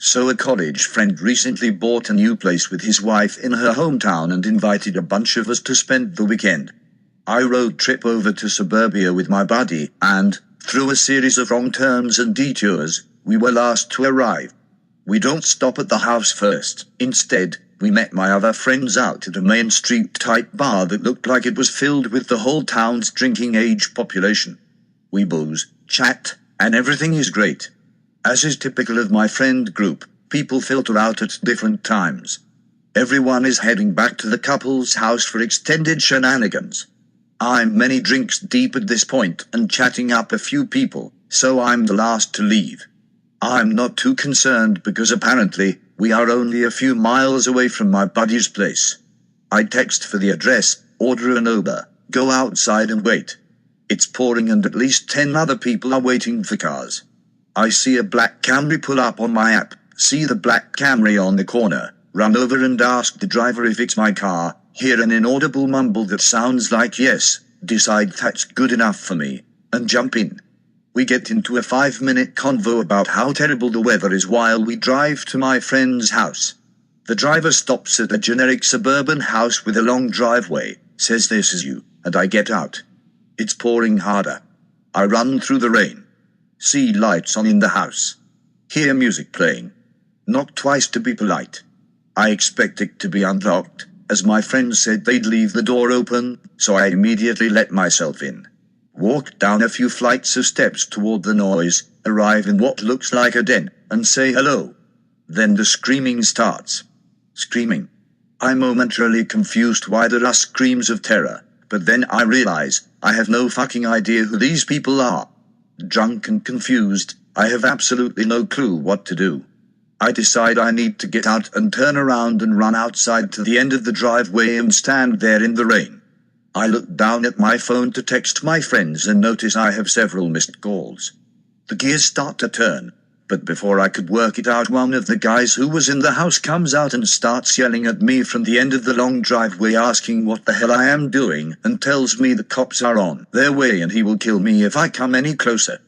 So a college friend recently bought a new place with his wife in her hometown and invited a bunch of us to spend the weekend. I road trip over to suburbia with my buddy, and, through a series of wrong turns and detours, we were last to arrive. We don't stop at the house first. Instead, we met my other friends out at a main street type bar that looked like it was filled with the whole town's drinking age population. We booze, chat, and everything is great. As is typical of my friend group, people filter out at different times. Everyone is heading back to the couple's house for extended shenanigans. I'm many drinks deep at this point and chatting up a few people, so I'm the last to leave. I'm not too concerned because apparently, we are only a few miles away from my buddy's place. I text for the address, order an Uber, go outside and wait. It's pouring and at least 10 other people are waiting for cars. I see a black Camry pull up on my app, see the black Camry on the corner, run over and ask the driver if it's my car, hear an inaudible mumble that sounds like yes, decide that's good enough for me, and jump in. We get into a 5-minute convo about how terrible the weather is while we drive to my friend's house. The driver stops at a generic suburban house with a long driveway, says this is you, and I get out. It's pouring harder. I run through the rain. See lights on in the house. Hear music playing. Knock twice to be polite. I expect it to be unlocked, as my friends said they'd leave the door open, so I immediately let myself in. Walk down a few flights of steps toward the noise, arrive in what looks like a den, and say hello. Then the screaming starts. Screaming. I'm momentarily confused why there are screams of terror, but then I realize I have no fucking idea who these people are. Drunk and confused, I have absolutely no clue what to do. I decide I need to get out and turn around and run outside to the end of the driveway and stand there in the rain. I look down at my phone to text my friends and notice I have several missed calls. The gears start to turn, but before I could work it out, one of the guys who was in the house comes out and starts yelling at me from the end of the long driveway asking what the hell I am doing and tells me the cops are on their way and he will kill me if I come any closer.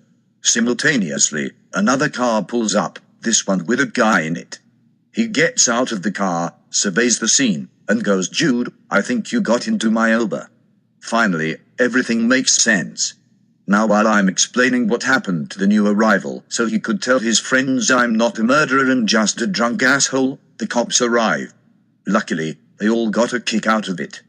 Simultaneously, another car pulls up, this one with a guy in it. He gets out of the car, surveys the scene, and goes, "Jude, I think you got into my Uber." Finally, everything makes sense. Now while I'm explaining what happened to the new arrival so he could tell his friends I'm not a murderer and just a drunk asshole, the cops arrive. Luckily, they all got a kick out of it.